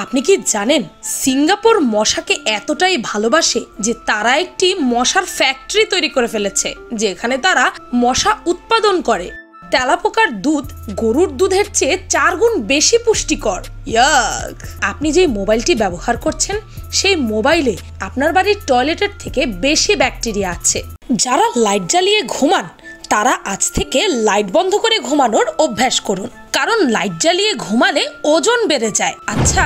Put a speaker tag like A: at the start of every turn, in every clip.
A: আপনি কি জানেন সিঙ্গাপুর মশাকে এতটাই ভালোবাসে যে তারা একটি মশার ফ্যাক্টরি তৈরি করে ফেলেছে, যেখানে তারা মশা উৎপাদন করে। তেলাপোকার দুধ গরুর দুধের চেয়ে 4 গুণ বেশি পুষ্টিকর। ইয়াক! আপনি যে মোবাইলটি ব্যবহার করছেন সেই মোবাইলে আপনার বাড়ির টয়লেটের থেকে বেশি ব্যাকটেরিয়া আছে। যারা লাইট জ্বালিয়ে ঘুমান তারা আজ থেকে লাইট বন্ধ করে ঘুমানোর অভ্যাস করুন, কারণ লাইট জ্বালিয়ে ঘুমালে ওজন বেড়ে যায়। আচ্ছা,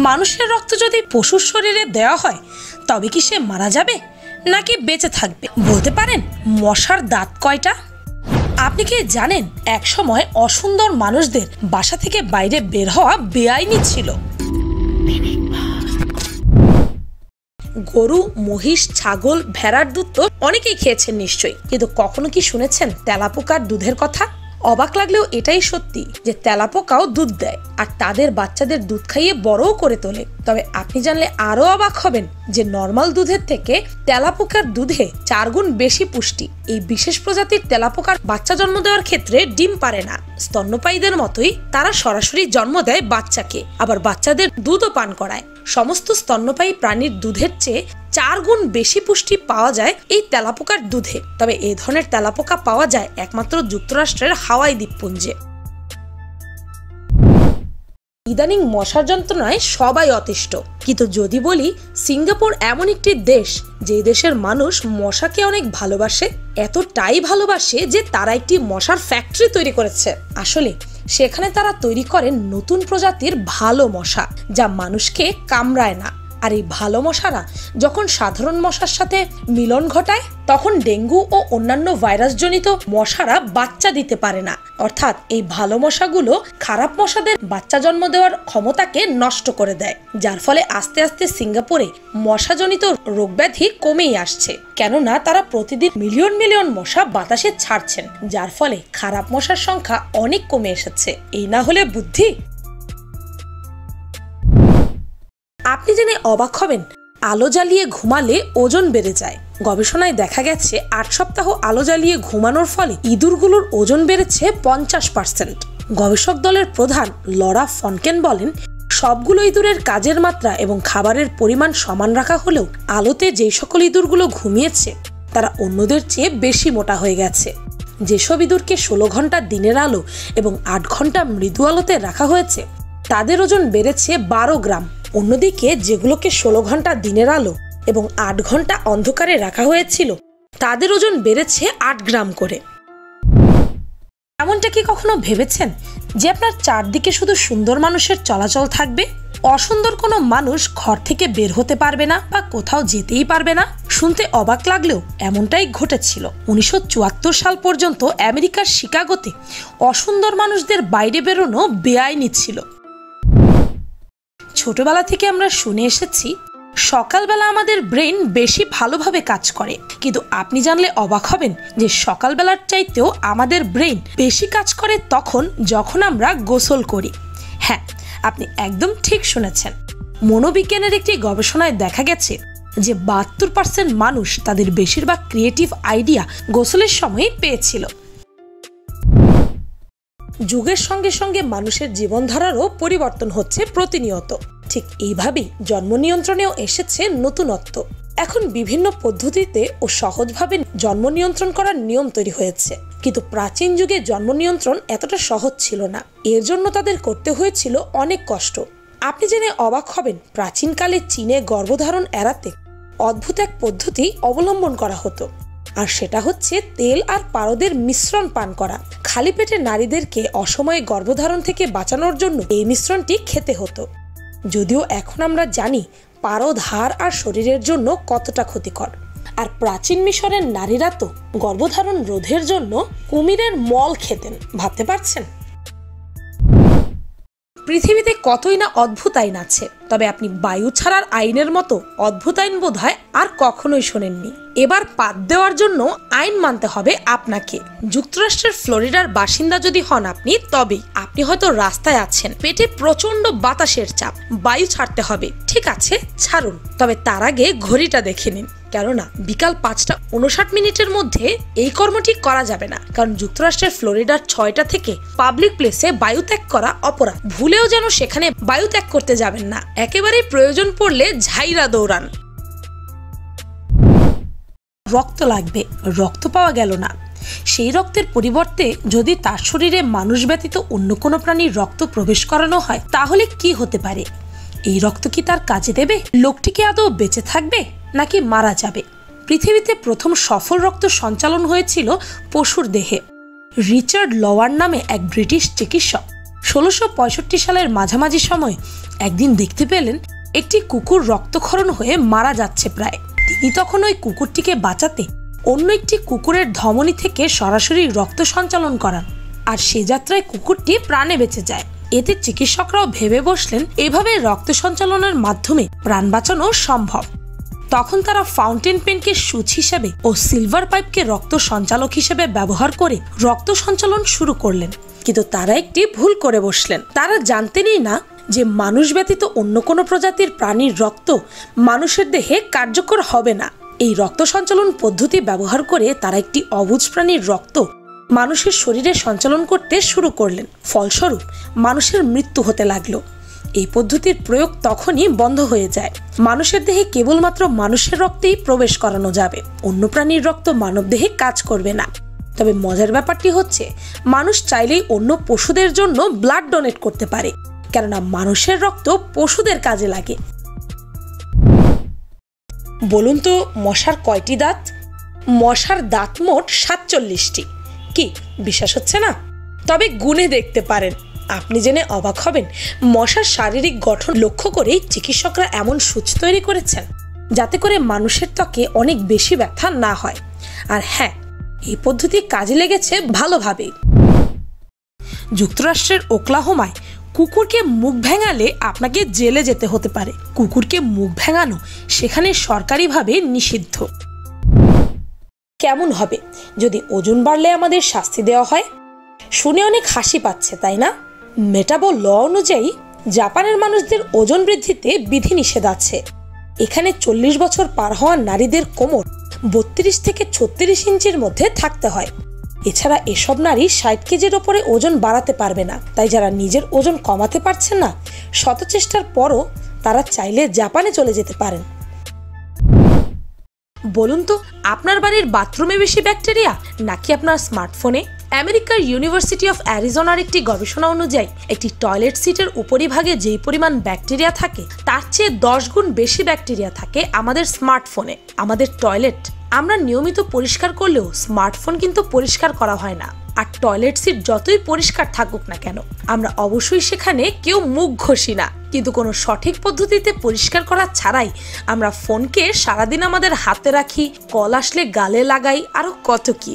A: মানুষের রক্ত যদি পশুর শরীরে দেওয়া হয় তবে কি সে মারা যাবে নাকি বেঁচে থাকবে? বলতে পারেন মশার দাঁত কয়টা? আপনি কি জানেন একসময় অসুন্দর মানুষদের বাসা থেকে বাইরে বের হওয়া বেআইনি ছিল? গরু, মহিষ, ছাগল, ভেড়ার দুধ তো অনেকেই খেয়েছেন নিশ্চয়ই, কিন্তু কখনো কি শুনেছেন তেলাপোকার দুধের কথা? অবাক লাগলেও এটাই সত্যি যে তেলাপোকাও দুধ দেয় আর তাদের বাচ্চাদের দুধ খাইয়ে বড়ও করে তোলে। তবে আপনি জানলে আরো অবাক হবেন যে নর্মাল দুধের থেকে তেলাপোকার দুধে 4 গুণ বেশি পুষ্টি। এই বিশেষ প্রজাতির তেলাপোকার বাচ্চা জন্ম দেওয়ার ক্ষেত্রে ডিম পারে না। স্তন্যপায়ীদের মতোই তারা সরাসরি জন্ম দেয় বাচ্চাকে, আবার বাচ্চাদের দুধও পান করায়। সমস্ত স্তন্যপায়ী প্রাণীর দুধের চেয়ে 4 গুণ বেশি পুষ্টি পাওয়া যায় এই তেলাপোকার দুধে। তবে এই ধরনের তেলাপোকা পাওয়া যায় একমাত্র যুক্তরাষ্ট্রের হাওয়াই দ্বীপপুঞ্জে। ইদানিং মশার যন্ত্রণায় সবাই অতিষ্ঠ, কিন্তু যদি বলি সিঙ্গাপুর এমন একটি দেশ যে দেশের মানুষ মশাকে অনেক ভালোবাসে, এতটাই ভালোবাসে যে তারা একটি মশার ফ্যাক্টরি তৈরি করেছে। আসলে সেখানে তারা তৈরি করেন নতুন প্রজাতির ভালো মশা, যা মানুষকে কামড়ায় না। আর এই ভালো মশারা যখন সাধারণ মশার সাথে মিলন ঘটায় তখন ডেঙ্গু ও অন্যান্য ভাইরাসজনিত মশারা বাচ্চা দিতে পারে না। অর্থাৎ এই ভালো মশাগুলো খারাপ মশাদের বাচ্চা জন্ম দেওয়ার ক্ষমতাকে নষ্ট করে দেয়, যার ফলে আস্তে আস্তে সিঙ্গাপুরে মশাজনিত রোগব্যাধি কমেই আসছে। কেননা তারা প্রতিদিন মিলিয়ন মিলিয়ন মশা বাতাসে ছাড়ছেন, যার ফলে খারাপ মশার সংখ্যা অনেক কমে এসেছে। এই না হলে বুদ্ধি। আপনি জেনে অবাক হবেন আলো জ্বালিয়ে ঘুমালে ওজন বেড়ে যায়। গবেষণায় দেখা গেছে 8 সপ্তাহ আলো জ্বালিয়ে ঘুমানোর ফলে ইঁদুরগুলোর ওজন বেড়েছে 50%। গবেষক দলের প্রধান লরা ফনকেন বলেন, সবগুলো ইঁদুরের কাজের মাত্রা এবং খাবারের পরিমাণ সমান রাখা হলেও আলোতে যেই সকল ইঁদুরগুলো ঘুমিয়েছে তারা অন্যদের চেয়ে বেশি মোটা হয়ে গেছে। যেসব ইঁদুরকে 16 ঘন্টা দিনের আলো এবং 8 ঘন্টা মৃদু আলোতে রাখা হয়েছে তাদের ওজন বেড়েছে 12 গ্রাম। অন্যদিকে যেগুলোকে 16 ঘন্টা দিনের আলো এবং 8 ঘন্টা অন্ধকারে রাখা হয়েছিল তাদের ওজন বেড়েছে 8 গ্রাম করে। এমনটা কি কখনো ভেবেছেন যে আপনার চারদিকে শুধু সুন্দর মানুষের চলাচল থাকবে, অসুন্দর কোনো মানুষ ঘর থেকে বের হতে পারবে না বা কোথাও যেতেই পারবে না? শুনতে অবাক লাগলেও এমনটাই ঘটেছিল। 1974 সাল পর্যন্ত আমেরিকার শিকাগোতে অসুন্দর মানুষদের বাইরে বেরোনো বেআইনি ছিল। ছোটবেলা থেকে আমরা শুনে এসেছি সকালবেলা আমাদের ব্রেন বেশি ভালোভাবে কাজ করে, কিন্তু আপনি জানলে অবাক হবেন যে সকালবেলার চাইতেও আমাদের ব্রেন বেশি কাজ করে তখন যখন আমরা গোসল করি। হ্যাঁ, আপনি একদম ঠিক শুনেছেন। মনোবিজ্ঞানের একটি গবেষণায় দেখা গেছে যে 72% মানুষ তাদের বেশিরভাগ ক্রিয়েটিভ আইডিয়া গোসলের সময় পেয়েছিল। যুগের সঙ্গে সঙ্গে মানুষের জীবনধারারও পরিবর্তন হচ্ছে প্রতিনিয়ত। ঠিক এইভাবেই জন্ম নিয়ন্ত্রণেও এসেছে নতুনত্ব। এখন বিভিন্ন পদ্ধতিতে ও সহজভাবে জন্ম নিয়ন্ত্রণ করার নিয়ম তৈরি হয়েছে, কিন্তু প্রাচীন যুগে জন্ম নিয়ন্ত্রণ এতটা সহজ ছিল না। এর জন্য তাদের করতে হয়েছিল অনেক কষ্ট। আপনি জেনে অবাক হবেন প্রাচীনকালে চীনে গর্ভধারণ এড়াতে অদ্ভুত এক পদ্ধতি অবলম্বন করা হতো, আর সেটা হচ্ছে তেল আর পারদের মিশ্রণ পান করা। খালি পেটে নারীদেরকে অসময়ে গর্ভধারণ থেকে বাঁচানোর জন্য এই মিশ্রণটি খেতে হতো। যদিও এখন আমরা জানি পারদ হাড় আর শরীরের জন্য কতটা ক্ষতিকর। আর প্রাচীন মিশরের নারীরা তো গর্ভধারণ রোধের জন্য কুমিরের মল খেতেন। ভাবতে পারছেন? পৃথিবীতে কতই না অদ্ভুত আইন আছে, তবে আপনি বায়ু ছাড়ার আইনের মতো অদ্ভুত আইন বোধহয় আর কখনোই শোনেননি। এবার পাত দেওয়ার জন্য আইন মানতে হবে আপনাকে। যুক্তরাষ্ট্রের ফ্লোরিডার বাসিন্দা যদি হন আপনি, তবেই আপনি হয়তো রাস্তায় আছেন, পেটে প্রচন্ড বাতাসের চাপ, বায়ু ছাড়তে হবে। ঠিক আছে, ছাড়ুন, তবে তার আগে ঘড়িটা দেখে নিন। কেননা বিকাল 5:59 মধ্যে এই কর্মটি করা যাবে না, কারণ যুক্তরাষ্ট্রের ফ্লোরিডার 6টা থেকে পাবলিক প্লেসে বায়ু ত্যাগ করা অপরাধ। ভুলেও যেন সেখানে বায়ু ত্যাগ করতে যাবেন না। একেবারে প্রয়োজন পড়লে ঝাইরা দৌড়ান। রক্ত লাগবে, রক্ত পাওয়া গেল না। সেই রক্তের পরিবর্তে যদি তার শরীরে মানুষ ব্যতীত অন্য কোনো প্রাণীর রক্ত প্রবেশ করানো হয় তাহলে কি হতে পারে? এই রক্ত কি তার কাজে দেবে? লোকটি কি আদৌ বেঁচে থাকবে নাকি মারা যাবে? পৃথিবীতে প্রথম সফল রক্ত সঞ্চালন হয়েছিল পশুর দেহে। রিচার্ড লওয়ার নামে এক ব্রিটিশ চিকিৎসক 1665 সালের মাঝামাঝি সময় একদিন দেখতে পেলেন একটি কুকুর রক্তক্ষরণ হয়ে মারা যাচ্ছে প্রায়। তিনি তখন ওই কুকুরটিকে বাঁচাতে অন্য একটি কুকুরের ধমনী থেকে সরাসরি রক্ত সঞ্চালন করান, আর সে যাত্রায় কুকুরটি প্রাণে বেঁচে যায়। এতে চিকিৎসকরাও ভেবে বসলেন এভাবে রক্ত সঞ্চালনের মাধ্যমে প্রাণ বাঁচানো সম্ভব। তখন তারা ফাউন্টেন পেনকে সুচ হিসেবে ও সিলভার পাইপকে রক্ত সঞ্চালক হিসেবে ব্যবহার করে রক্ত সঞ্চালন শুরু করলেন। কিন্তু তারা একটি ভুল করে বসলেন। তারা জানতেনই না যে মানুষ ব্যতীত অন্য কোনো প্রজাতির প্রাণীর রক্ত মানুষের দেহে কার্যকর হবে না। এই রক্ত সঞ্চালন পদ্ধতি ব্যবহার করে তারা একটি অবুঝ প্রাণীর রক্ত মানুষের শরীরে সঞ্চালন করতে শুরু করলেন। ফলস্বরূপ মানুষের মৃত্যু হতে লাগলো। এই পদ্ধতির প্রয়োগ তখনই বন্ধ হয়ে যায়। মানুষের দেহে কেবলমাত্র মানুষের রক্তেই প্রবেশ করানো যাবে, অন্য প্রাণীর রক্ত মানব দেহে কাজ করবে না। তবে মজার ব্যাপারটি হচ্ছে মানুষ চাইলেই অন্য পশুদের জন্য ব্লাড ডোনেট করতে পারে, কেননা মানুষের রক্ত পশুদের কাজে লাগে। বলুন তো মশার কয়টি দাঁত? মশার দাঁত মোট 47টি। কি বিশ্বাস হচ্ছে না? তবে গুণে দেখতে পারেন। আপনি জেনে অবাক হবেন, মশার শারীরিক গঠন লক্ষ্য করেই চিকিৎসকরা এমন সূচ তৈরি করেছেন যাতে করে মানুষের ত্বকে অনেক বেশি ব্যথা না হয়। আর হ্যাঁ, এই পদ্ধতি কাজে লেগেছে ভালোভাবেই। যুক্তরাষ্ট্রের ওকলাহোমায় কুকুরকে মুখ ভেঙালে আপনাকে জেলে যেতে হতে পারে। কুকুরকে মুখ ভেঙানো সেখানে সরকারিভাবে নিষিদ্ধ। কেমন হবে যদি ওজন বাড়লে আমাদের শাস্তি দেওয়া হয়? শুনে অনেক হাসি পাচ্ছে, তাই না? মেটাবো ল অনুযায়ী জাপানের মানুষদের ওজন বৃদ্ধিতে বিধিনিষেধ আছে। এখানে 40 বছর পার হওয়া নারীদের কোমর 32 থেকে 36 ইঞ্চির মধ্যে থাকতে হয়। এছাড়া এসব নারী 60 কেজির ওপরে ওজন বাড়াতে পারবে না। তাই যারা নিজের ওজন কমাতে পারছেন না, শত চেষ্টার পরও তারা চাইলে জাপানে চলে যেতে পারেন। বলুন তো আপনার বাড়ির বাথরুমে বেশি ব্যাকটেরিয়া নাকি আপনার স্মার্টফোনে? আমেরিকার ইউনিভার্সিটি অফ অ্যারিজোনার একটি গবেষণা অনুযায়ী একটি টয়লেট সিটের উপরিভাগে যেই পরিমাণ ব্যাকটেরিয়া থাকে তার চেয়ে 10 গুণ বেশি ব্যাকটেরিয়া থাকে আমাদের স্মার্টফোনে। আমাদের টয়লেট আমরা নিয়মিত পরিষ্কার করলেও স্মার্টফোন কিন্তু পরিষ্কার করা হয় না। আর টয়লেট সিট যতই পরিষ্কার থাকুক না কেন, আমরা অবশ্যই সেখানে কেউ মুখ ঘষি না। কিন্তু কোনো সঠিক পদ্ধতিতে পরিষ্কার করা ছাড়াই আমরা ফোনকে সারাদিন আমাদের হাতে রাখি, কল আসলে গালে লাগাই, আরো কত কি।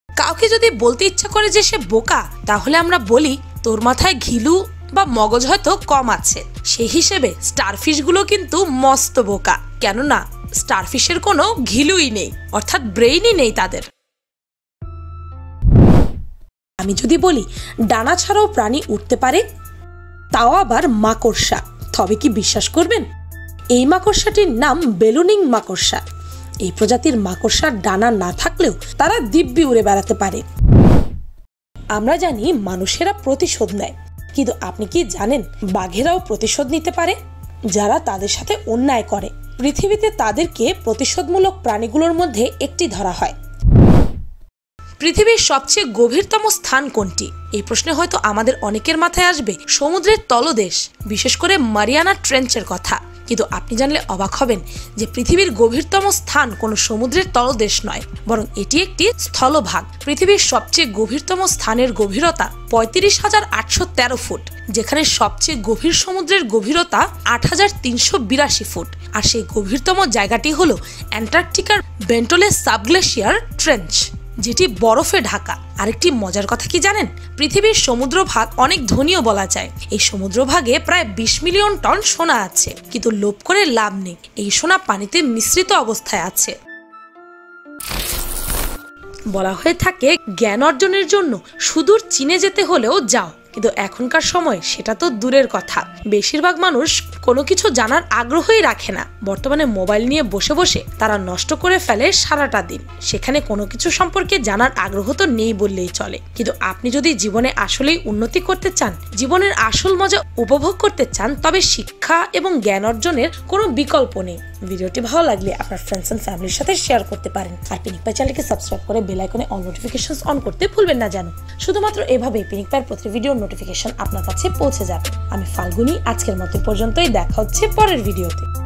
A: কাউকে যদি বলতে ইচ্ছা করে যে সে বোকা, তাহলে আমরা বলি তোর মাথায় ঘিলু বা মগজ হয়তো কম আছে। সেই হিসেবে স্টারফিশগুলো কিন্তু মস্ত বোকা, কেননা স্টারফিশের কোনো ঘিলুই নেই, অর্থাৎ ব্রেইনই নেই তাদের। আমি যদি বলি ডানা ছাড়াও প্রাণী উঠতে পারে, তাও আবার মাকড়সা, তবে কি বিশ্বাস করবেন? এই মাকড়সাটির নাম বেলুনিং মাকড়সা। এই প্রজাতির মাকড়সার ডানা না থাকলেও তারা দিব্যি উড়ে বেড়াতে পারে। আমরা জানি মানুষেরা প্রতিশোধ নেয়, কিন্তু আপনি কি জানেন বাঘেরাও প্রতিশোধ নিতে পারে যারা তাদের সাথে অন্যায় করে? পৃথিবীতে তাদেরকে প্রতিশোধমূলক প্রাণীগুলোর মধ্যে একটি ধরা হয়। পৃথিবীর সবচেয়ে গভীরতম স্থান কোনটি? এই প্রশ্নে হয়তো আমাদের অনেকের মাথায় আসবে সমুদ্রের তলদেশ, বিশেষ করে মারিয়ানা ট্রেঞ্চের কথা। কিন্তু আপনি জানলে অবাক হবেন যে পৃথিবীর গভীরতম স্থান কোনো সমুদ্রের তলদেশ নয়, বরং এটি একটি স্থলভাগ। পৃথিবীর সবচেয়ে গভীরতম স্থানের গভীরতা 35,813 ফুট, যেখানে সবচেয়ে গভীর সমুদ্রের গভীরতা 8,382 ফুট। আর সেই গভীরতম জায়গাটি হলো অ্যান্টার্কটিকার বেন্টলে সাবগ্লেশিয়ার ট্রেঞ্চ, যেটি বরফে ঢাকা। আরেকটি মজার কথা কি জানেন? পৃথিবীর সমুদ্রভাগ অনেক ধনীও বলা যায়। এই সমুদ্রভাগে প্রায় 20 মিলিয়ন টন সোনা আছে, কিন্তু লোভ করে লাভ নেই, এই সোনা পানিতে মিশ্রিত অবস্থায় আছে। বলা হয়ে থাকে জ্ঞান অর্জনের জন্য সুদূর চীনে যেতে হলেও যাও, কিন্তু এখনকার সময় সেটা তো দূরের কথা। বেশিরভাগ মানুষ কোনো কিছু জানার আগ্রহই রাখে না। বর্তমানে মোবাইল নিয়ে বসে বসে তারা নষ্ট করে ফেলে সারাটা দিন। সেখানে কোনো কিছু সম্পর্কে জানার আগ্রহ তো নেই বললেই চলে। কিন্তু আপনি যদি জীবনে আসলেই উন্নতি করতে চান, জীবনের আসল মজা উপভোগ করতে চান, তবে শিক্ষা এবং জ্ঞান অর্জনের কোনো বিকল্প নেই। ভিডিওটি ভালো লাগলে আপনার ফ্রেন্ডস এন্ড ফ্যামিলির সাথে শেয়ার করতে পারেন। আর পিনিক পাই চ্যানেলকে সাবস্ক্রাইব করে বেল আইকনে অল নোটিফিকেশনস অন করতে ভুলবেন না যেন। শুধুমাত্র এভাবেই পিনিক পাইয়ের প্রতি ভিডিওর নোটিফিকেশন আপনার কাছে পৌঁছে যাবে। আমি ফাল্গুনী, আজকের মতো পর্যন্তই। দেখা হচ্ছে পরের ভিডিওতে।